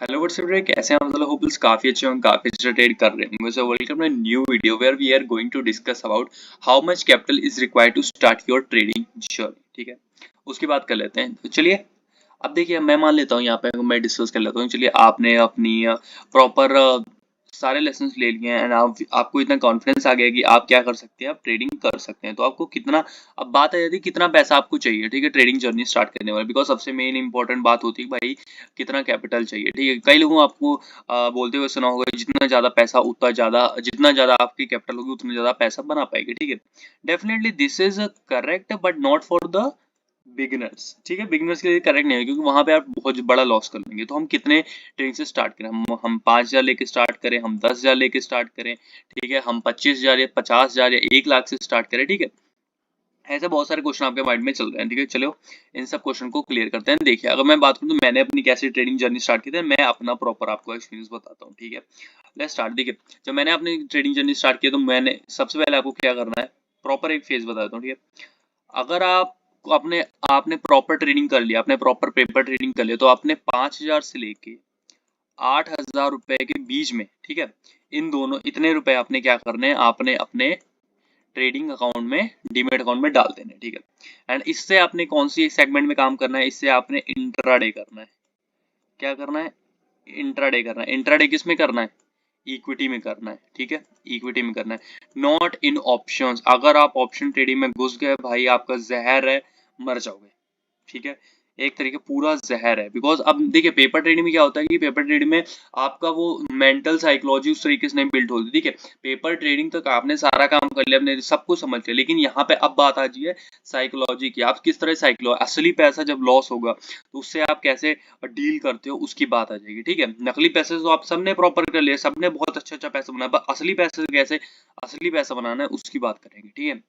Hello WhatsApp रे, कैसे हैं आप लोग? होप्स काफी अच्छे होंगे, काफी अच्छा ट्रेड कर रहे होंगे। So welcome to new video where we are going to discuss about how much capital is required to start your trading journey. ठीक है, उसकी बात कर लेते हैं। तो चलिए, अब देखिए, मैं मान लेता हूँ यहाँ पे मैं डिस्कस कर लेता हूँ। चलिए, आपने अपनी प्रॉपर सारे लेसन्स ले लिए हैं एंड आपको इतना कॉन्फिडेंस आ गया कि आप क्या कर सकते हैं, आप ट्रेडिंग कर सकते हैं। तो आपको कितना, अब बात आ जाती है कितना पैसा आपको चाहिए, ठीक है, ट्रेडिंग जर्नी स्टार्ट करने वाले। बिकॉज सबसे मेन इंपॉर्टेंट बात होती है भाई, कितना कैपिटल चाहिए। ठीक है, कई लोगों आपको बोलते हुए सुना होगा, जितना ज्यादा पैसा उतना ज्यादा, जितना ज्यादा आपकी कैपिटल होगी उतना ज्यादा पैसा बना पाएगी। ठीक है, definitely this is correct but not for the beginners. ठीक है, बिगिनर्स के लिए करेक्ट नहीं है, क्योंकि वहां पे आप बहुत बड़ा लॉस कर लेंगे। तो हम कितने ट्रेडिंग से स्टार्ट करें? हम 5,000 लेके स्टार्ट करें, हम 10,000 लेके स्टार्ट करें, ठीक है, हम 25,000 या 50,000 या 1 लाख से स्टार्ट करें। ठीक है, ऐसे बहुत सारे क्वेश्चन आपके माइंड में चल रहे हैं। ठीक है, चलो इन सब क्वेश्चन को क्लियर करते हैं। देखिए, अगर मैं बात करूं तो मैंने अपनी कैसे ट्रेडिंग जर्नी स्टार्ट की थी, मैं अपना प्रॉपर आपको एक्सपीरियंस बताता हूं। ठीक है, लेट्स स्टार्ट। देखिए, जब मैंने अपनी ट्रेडिंग जर्नी स्टार्ट की तो मैंने सबसे पहले आपको क्या करना है, प्रॉपर एक फेज बताता हूँ। ठीक है, अगर आप अपने आपने प्रॉपर ट्रेडिंग कर लिया, आपने प्रॉपर पेपर ट्रेडिंग कर लिया, तो आपने 5,000 से लेके 8,000 रुपए के बीच में, ठीक है, इन दोनों इतने रुपए आपने क्या करने हैं, आपने अपने ट्रेडिंग अकाउंट में, डीमेट अकाउंट में डाल देने। ठीक है, एंड इससे आपने कौन सी सेगमेंट में काम करना है, इससे आपने इंट्राडे करना है। क्या करना है? इंट्राडे करना है। इंट्राडे किस में करना है? इक्विटी में करना है। ठीक है, इक्विटी में करना है, नॉट इन ऑप्शंस। अगर आप ऑप्शन ट्रेडिंग में घुस गए भाई, आपका जहर है, मर जाओगे। ठीक है, एक तरीके पूरा जहर है। बिकॉज अब देखिए, पेपर ट्रेडिंग में क्या होता है कि पेपर ट्रेडिंग में आपका वो मेंटल साइकोलॉजी उस तरीके से नहीं बिल्ड होती। ठीक है, पेपर ट्रेडिंग तक आपने सारा काम कर लिया, आपने सब कुछ समझ लिया, लेकिन यहाँ पे अब बात आ जाती है साइकोलॉजी की। आप किस तरह साइकोलॉजी, असली पैसा जब लॉस होगा तो उससे आप कैसे डील करते हो, उसकी बात आ जाएगी। ठीक है, नकली पैसे तो आप सबने प्रॉपर कर लिया, सबने बहुत अच्छा अच्छा पैसा बनाया, पर असली पैसे से कैसे असली पैसा बनाना है उसकी बात करेंगे। ठीक है,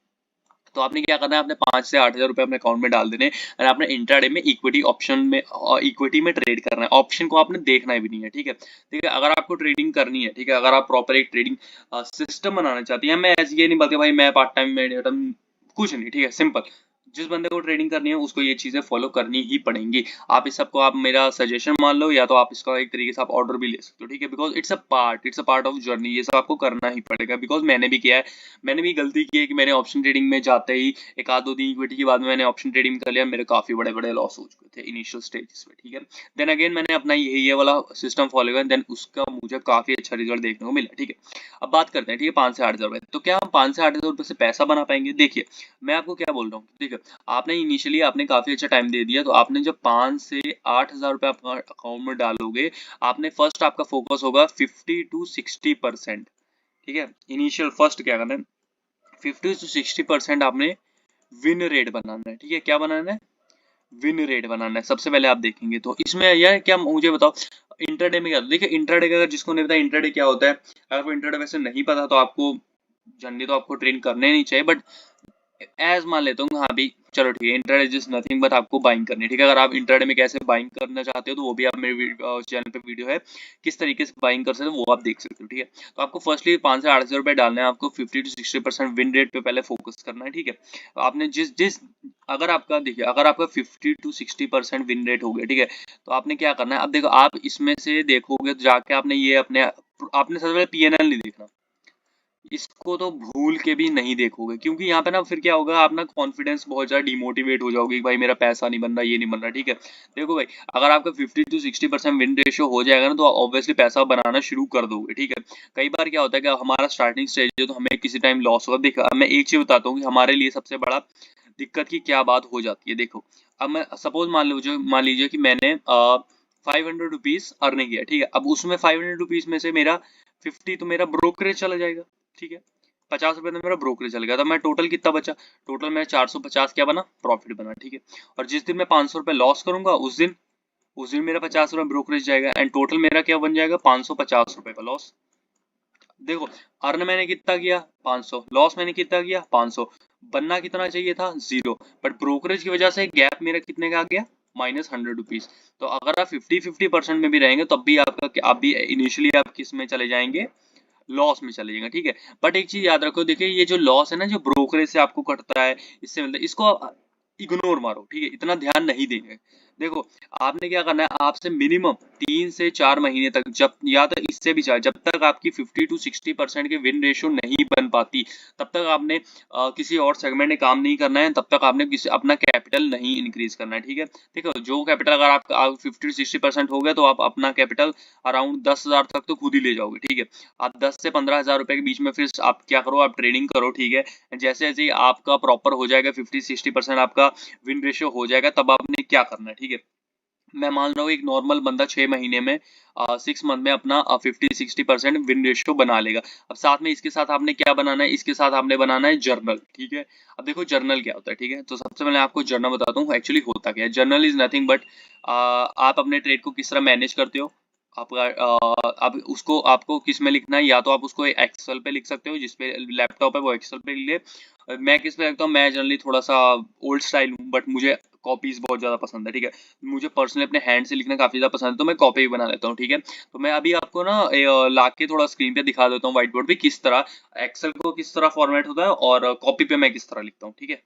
तो आपने क्या करना है, आपने 5 से 8,000 रुपए अपने अकाउंट में डाल देने और आपने इंट्राडे में इक्विटी ऑप्शन में, इक्विटी में ट्रेड करना है। ऑप्शन को आपने देखना भी नहीं है। ठीक है, ठीक है, अगर आपको ट्रेडिंग करनी है, ठीक है, अगर आप प्रॉपर एक ट्रेडिंग सिस्टम बनाना चाहती हैं, मैं ऐसे ये नहीं बोलती भाई मैं पार्ट टाइम में कुछ नहीं। ठीक है, सिंपल, जिस बंदे को ट्रेडिंग करनी है उसको ये चीजें फॉलो करनी ही पड़ेंगी। आप इस सबको, आप मेरा सजेशन मान लो, या तो आप इसका एक तरीके से आप ऑर्डर भी ले सकते हो। ठीक है, because it's a part of journey, ये सब आपको करना ही पड़ेगा। बिकॉज मैंने भी किया है, मैंने भी गलती की है कि मैंने ऑप्शन ट्रेडिंग में जाते ही एक आध दो दिन इक्विटी के बाद में मैंने ऑप्शन ट्रेडिंग कर लिया, मेरे काफी बड़े बड़े लॉस हो चुके थे इनिशियल स्टेजेस में। ठीक है, देन अगेन मैंने अपना ये वाला सिस्टम फॉलो किया, देन उसका मुझे काफी अच्छा रिजल्ट देखने को मिला। ठीक है, अब बात करते हैं, ठीक है, 5 से 8,000 रुपए, तो क्या हम 5 से 8,000 रुपए से पैसा बना पाएंगे? देखिए, मैं आपको क्या बोल रहा हूँ, देखिए, आपने इनिशियली आपने काफी अच्छा टाइम दे दिया, तो आपने जब 5 से 8,000 रुपए अपना अकाउंट में डालोगे, आपने फर्स्ट आपका फोकस होगा 50 to 60%। ठीक है, इनिशियल फर्स्ट क्या करना है, 50 to 60% आपने विन रेट बनाना है। ठीक है, क्या बनाना है? विन रेट बनाना है। सबसे पहले आप देखेंगे तो इसमें यह क्या, मुझे बताओ इंट्राडे में क्या होता है? देखिए, इंट्राडे का अगर जिसको नहीं पता इंट्राडे क्या होता है, अगर आपको इंट्राडे वैसे नहीं पता तो आपको जनरली तो आपको ट्रेन करने नहीं चाहिए, बट एज मान लेता हूँ, हाँ भी, चलो ठीक है, इंट्राडे इज नथिंग बट आपको बाइंग करनी है। ठीक है, अगर आप इंट्राडे में कैसे बाइंग करना चाहते हो तो वो भी आप मेरे चैनल पे वीडियो है, किस तरीके से बाइंग कर सकते हो वो आप देख सकते हो। ठीक है, तो आपको फर्स्टली 5 से 8,000 रुपए डालना है, आपको 50 to 60% विन रेट पे पहले फोकस करना है। ठीक है, तो आपने जिस जिस अगर आपका, देखिए, अगर आपका 50 to 60% विन रेट हो गया, ठीक है, तो आपने क्या करना है, अब देखो, आप इसमें से देखोगे तो जाके आपने ये अपने, आपने सबसे पहले पीएनएल नहीं देखना, इसको तो भूल के भी नहीं देखोगे, क्योंकि यहाँ पे ना फिर क्या होगा, आप ना कॉन्फिडेंस बहुत ज्यादा डिमोटिवेट हो जाओगे कि भाई मेरा पैसा नहीं बन रहा, ये नहीं बन रहा। ठीक है, देखो भाई, अगर आपका 50 to 60% विन रेशियो हो जाएगा ना, तो ऑब्वियसली पैसा बनाना शुरू कर दोगे। ठीक है, कई बार क्या होता है कि हमारा स्टार्टिंग स्टेज है तो हमें किसी टाइम लॉस होगा। देखो, अब मैं एक चीज बताता हूँ कि हमारे लिए सबसे बड़ा दिक्कत की क्या बात हो जाती है। देखो, अब मैं सपोज मान लीजिए कि मैंने 500 रुपीज अर्न किया। ठीक है, अब उसमें 500 रुपीज में से मेरा 50 तो मेरा ब्रोकरेज चला जाएगा। ठीक है, 50 रुपए तो मेरा ब्रोकरेज चल गया था, मैं टोटल कितना बचा, टोटल मेरा 450 क्या बना, प्रॉफिट बना। ठीक है, और जिस दिन मैं 500 रुपए लॉस करूंगा उस दिन मेरा 50 रुपए ब्रोकरेज जाएगा एंड टोटल मेरा क्या बन जाएगा, 550 रुपए का लॉस। देखो, अर्न मैंने कितना किया, 500, लॉस मैंने कितना किया, 500, बनना कितना चाहिए था, 0, बट ब्रोकरेज की वजह से गैप मेरा कितने का आ गया, -100 रुपीज। तो अगर आप 50-50% में भी रहेंगे तब भी आप भी इनिशियली आप किस में चले जाएंगे, लॉस में चले जाएंगे। ठीक है, बट एक चीज याद रखो, देखिए, ये जो लॉस है ना, जो ब्रोकरेज से आपको कटता है, इससे मिलता है, इसको इग्नोर मारो। ठीक है, इतना ध्यान नहीं देंगे, देखो आपने क्या करना है, आपसे मिनिमम 3 से 4 महीने तक, जब या तो इससे भी ज्यादा, जब तक आपकी 50 to 60% की विन रेशियो नहीं बन पाती, तब तक आपने किसी और सेगमेंट में काम नहीं करना है, तब तक आपने किसी अपना कैपिटल नहीं इंक्रीज करना है। ठीक है, देखो जो कैपिटल अगर आपका 50 to 60% हो गया तो आप अपना कैपिटल अराउंड 10,000 तक तो खुद ही ले जाओगे। ठीक है, आप 10 से 15 हज़ार रुपए के बीच में फिर आप क्या करो, आप ट्रेडिंग करो। ठीक है, जैसे जैसे ही आपका प्रॉपर हो जाएगा, 50-60% आपका विन रेशियो हो जाएगा, तब आपने क्या करना है। ठीक है, मैं मान रहा हूँ एक नॉर्मल बंदा 6 महीने में 6 मंथ में अपना 50-60% विन रेशियो बना लेगा। अब साथ में इसके साथ आपने क्या बनाना है, इसके साथ आपने बनाना है जर्नल। ठीक है, अब देखो जर्नल क्या होता है। ठीक है, तो सबसे पहले आपको जर्नल बताता हूँ एक्चुअली होता क्या है। जर्नल इज नथिंग बट आप अपने ट्रेड को किस तरह मैनेज करते हो। आपका अब उसको आपको किस में लिखना है, या तो आप उसको एक्सेल पे लिख सकते हो, जिसपे लैपटॉप है वो एक्सेल पे लिख ले। मैं किस पे लिखता हूँ, मैं जनरली थोड़ा सा ओल्ड स्टाइल हूँ, बट मुझे कॉपीज बहुत ज्यादा पसंद है। ठीक है, मुझे पर्सनली अपने हैंड से लिखना काफी ज्यादा पसंद है, तो मैं कॉपी भी बना लेता हूँ। ठीक है, तो मैं अभी आपको ना ला के थोड़ा स्क्रीन पे दिखा देता हूँ व्हाइट बोर्ड पे किस तरह एक्सेल को किस तरह फॉर्मेट होता है और कॉपी पे मैं किस तरह लिखता हूँ। ठीक है,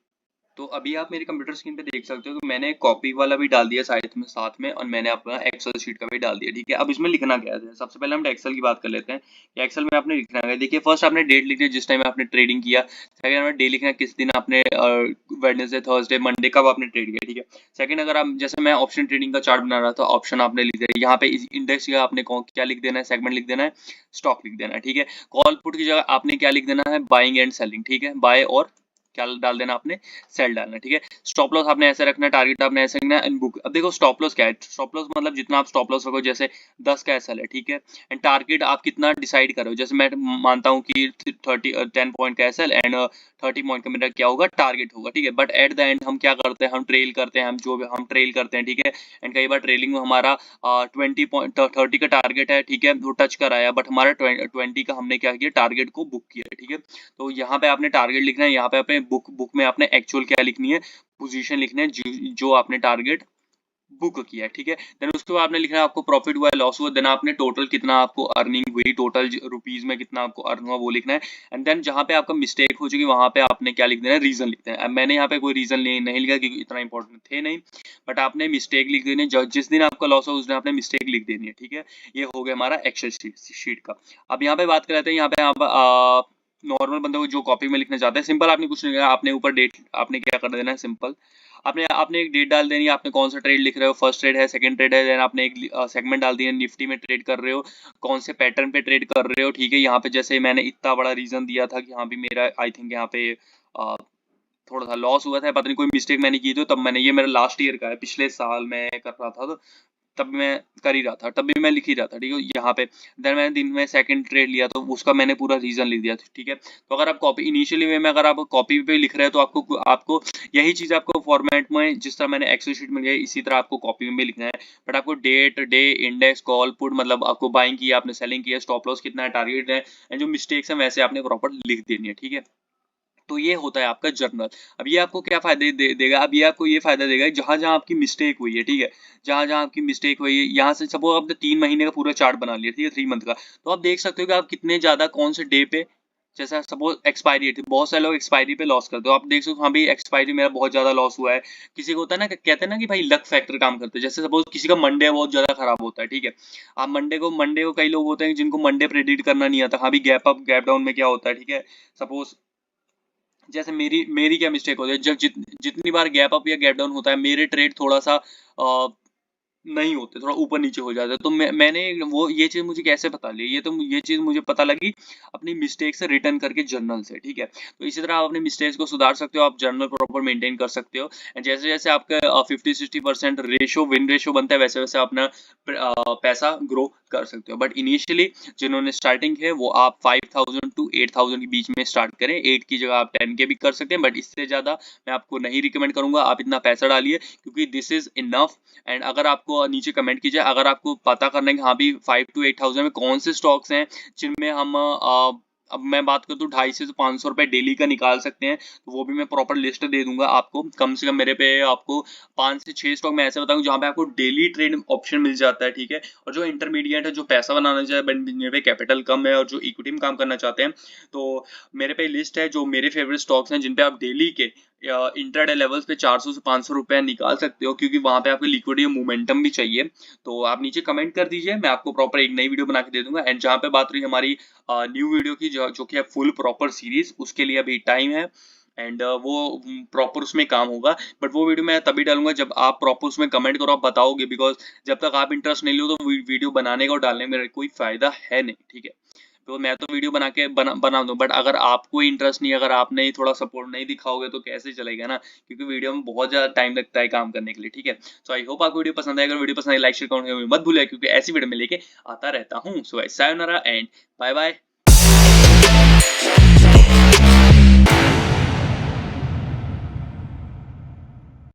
तो अभी आप मेरे कंप्यूटर स्क्रीन पे देख सकते हो कि मैंने कॉपी वाला भी डाल दिया साथ में और मैंने अपना एक्सेल शीट का भी डाल दिया। ठीक है, अब इसमें लिखना क्या है, सबसे पहले हम एक्सेल की बात कर लेते हैं कि एक्सेल में आपने लिखना है। देखिए फर्स्ट आपने डेट लिखनी है जिस टाइम आपने ट्रेडिंग किया। सेकंड आपने डे लिखना है, किस दिन आपने वेडनेसडे थर्सडे मंडे कब आपने ट्रेड किया। ठीक है, सेकंड अगर आप जैसे मैं ऑप्शन ट्रेडिंग का चार्ट बना रहा था, ऑप्शन आपने लिख दिया, यहाँ पे इंडेक्स का आपने क्या लिख देना है, सेगमेंट लिख देना है, स्टॉक लिख देना है। ठीक है, कॉल पुट की जगह आपने क्या लिख देना है, बाइंग एंड सेलिंग। ठीक है, बाय और क्या डाल देना आपने, सेल डालना है। ठीक है, स्टॉप लॉस आपने ऐसे रखना है, टारगेट आपने ऐसे रखना है, एंड बुक। अब देखो स्टॉप लॉस क्या है, स्टॉप लॉस मतलब जितना आप स्टॉप लॉस रखो, जैसे 10 का एसएल है। ठीक है, एंड टारगेट आप कितना डिसाइड करो, जैसे मैं मानता हूँ कि 10 पॉइंट का एसएल एंड 30 पॉइंट का मेरा क्या होगा, टारगेट होगा। ठीक है, बट एट द एंड हम क्या करते हैं, हम ट्रेल करते हैं, हम ट्रेल करते हैं। ठीक है, एंड कई बार ट्रेलिंग में हमारा 30 का टारगेट है। ठीक है, वो टच कर आया, बट हमारा 20 का हमने क्या किया, टारगेट को बुक किया। ठीक है, तो यहाँ पे आपने टारगेट लिखना है, यहाँ पे आपने बुक में आपने एक्चुअल क्या लिखनी है, पोजीशन लिखने हैं जो आपने टारगेट बुक किया है। ठीक है, देन उसके बाद आपने लिखना है आपको प्रॉफिट हुआ है, लॉस हुआ, देन आपने टोटल कितना आपको अर्निंग हुई, टोटल रुपीज में कितना आपको अर्न हुआ वो लिखना है। एंड देन जहां पे आपका मिस्टेक हो चुकी वहां पे आपने क्या लिख देना है, रीजन लिख देना है। अब मैंने यहाँ पे कोई रीजन नहीं लिखा क्योंकि इतना इंपॉर्टेंट थे नहीं, बट आपने मिस्टेक लिख देनी है, जिस दिन आपका लॉस हो उस दिन आपने मिस्टेक लिख देनी है। ठीक है, ये हो गया हमारा एक्सेल शीट का। अब यहाँ पे बात कर लेते हैं, यहाँ पे आप नॉर्मल बंदे को जो कॉपी में लिखना चाहते हैं, सिंपल आपने कुछ नहीं लिखा, आपने ऊपर डेट आपने क्या कर देना है, सिंपल आपने आपने एक डेट डाल देनी है, आपने कौन सा ट्रेड लिख रहे हो, फर्स्ट ट्रेड है, सेकंड ट्रेड है, देन आपने एक सेगमेंट डाल दिया, निफ्टी में ट्रेड कर रहे हो, कौन से पैटर्न पे ट्रेड कर रहे हो। ठीक है, यहाँ पे जैसे मैंने इतना बड़ा रीजन दिया था कि यहाँ भी मेरा आई थिंक यहाँ पे थोड़ा सा लॉस हुआ था, पता नहीं कोई मिस्टेक मैंने की थी, तब मैंने, ये मेरा लास्ट ईयर का है, पिछले साल मैं कर रहा था, तो तब मैं कर ही रहा था, तब भी मैं लिख ही रहा था। ठीक है, यहाँ पे देन मैंने दिन में सेकंड ट्रेड लिया तो उसका मैंने पूरा रीजन लिख दिया था। ठीक है, तो अगर आप कॉपी इनिशियली वे में अगर आप कॉपी पे लिख रहे हो तो आपको आपको यही चीज आपको फॉर्मेट में जिस तरह मैंने एक्सेल शीट में लिया है इसी तरह आपको कॉपी में भी लिखना है। बट आपको date, day, index, call put, मतलब आपको बाइंग किया, आपने सेलिंग किया, स्टॉप लॉस कितना है, टारगेट है, एंड जो मिस्टेक्स है वैसे आपने प्रॉपर लिख देनी है। ठीक है, तो ये होता है आपका जर्नल। अब ये आपको क्या फायदे देगा, अब ये आपको ये फायदा देगा जहां जहां आपकी मिस्टेक हुई है। ठीक है, जहां जहां आपकी मिस्टेक हुई है, यहाँ से सपोज आपने 3 महीने का पूरा चार्ट बना लिया, ठीक है, 3 मंथ का, तो आप देख सकते हो कि आप कितने ज्यादा कौन से डे पे, जैसा सपोज एक्सपायरी थी, बहुत सारे लोग एक्सपायरी पे लॉस करते हो, आप देख सकते हो हाँ भाई एक्सपायरी मेरा बहुत ज्यादा लॉस हुआ है। किसी को होता है ना, कहते हैं ना कि भाई लक फैक्टर काम करते हैं, जैसे सपोज किसी का मंडे बहुत ज्यादा खराब होता है। ठीक है, आप मंडे को कई लोग होते हैं जिनको मंडे प्रेडिक्ट करना नहीं आता, हाँ भी गैप अप गैप डाउन में क्या होता है। ठीक है, सपोज जैसे मेरी क्या मिस्टेक होती है, जब जितनी बार गैप अप या गैप डाउन होता है मेरे ट्रेड थोड़ा सा नहीं होते, थोड़ा ऊपर नीचे हो जाता है, तो मैंने वो ये चीज मुझे कैसे पता ली, ये चीज मुझे पता लगी अपनी मिस्टेक से रिटर्न करके जर्नल से। ठीक है, तो इसी तरह आप अपने मिस्टेक्स को सुधार सकते हो, आप जर्नल प्रॉपर मेंटेन कर सकते हो, एंड जैसे जैसे आपका 50-60% रेशियो विन रेशियो बनता है वैसे वैसे अपना पैसा ग्रो कर सकते हो। बट इनिशियली जिन्होंने स्टार्टिंग है वो आप 5,000 to 8,000 के बीच में स्टार्ट करें, 8 की जगह आप 10 के भी कर सकते हैं, बट इससे ज्यादा मैं आपको नहीं रिकमेंड करूंगा, आप इतना पैसा डालिए क्योंकि दिस इज इनफ। एंड अगर आपको नीचे कमेंट कीजिए, अगर आपको पता करना है कि हाँ भी 5 to 8,000 में कौन से स्टॉक्स हैं जिनमें हम अब मैं बात करूँ तो 250 से 500 रुपए डेली का निकाल सकते हैं, तो वो भी मैं प्रॉपर लिस्ट दे दूंगा आपको, कम से कम मेरे पे आपको 5 से 6 स्टॉक मैं ऐसे बताऊँ जहाँ पे आपको डेली ट्रेड ऑप्शन मिल जाता है। ठीक है, और जो इंटरमीडिएट है, जो पैसा बनाना चाहे बट मेरे पे कैपिटल कम है और जो इक्विटी में काम करना चाहते हैं, तो मेरे पे लिस्ट है जो मेरे फेवरेट स्टॉक्स हैं जिन पे आप डेली के इंट्राडे लेवल्स पे 400 से 500 रुपए निकाल सकते हो, क्योंकि वहां पे आपको लिक्विडिटी मोमेंटम भी चाहिए। तो आप नीचे कमेंट कर दीजिए, मैं आपको प्रॉपर एक नई वीडियो बना के दे दूंगा। एंड जहाँ पे बात रही हमारी न्यू वीडियो की, जो कि है फुल प्रॉपर सीरीज, उसके लिए अभी टाइम है। एंड वो प्रॉपर उसमें काम होगा, बट वो वीडियो मैं तभी डालूंगा जब आप प्रॉपर उसमें कमेंट करो, आप बताओगे। बिकॉज जब तक आप इंटरेस्ट नहीं लो तो वीडियो बनाने का और डालने में कोई फायदा है नहीं, ठीक है। तो मैं तो वीडियो बना के बना दूं, बट अगर आपको इंटरेस्ट नहीं, अगर आपने थोड़ा सपोर्ट नहीं दिखाओगे तो कैसे चलेगा ना, क्योंकि वीडियो में बहुत ज्यादा टाइम लगता है काम करने के लिए, ठीक है। सो आई होप आपको वीडियो पसंद आए। अगर वीडियो पसंद आई, लाइक शेयर कमेंट मत भूलिए, क्योंकि ऐसी वीडियो में लेके आता रहता हूँ। सो सायोनारा एंड बाय बाय।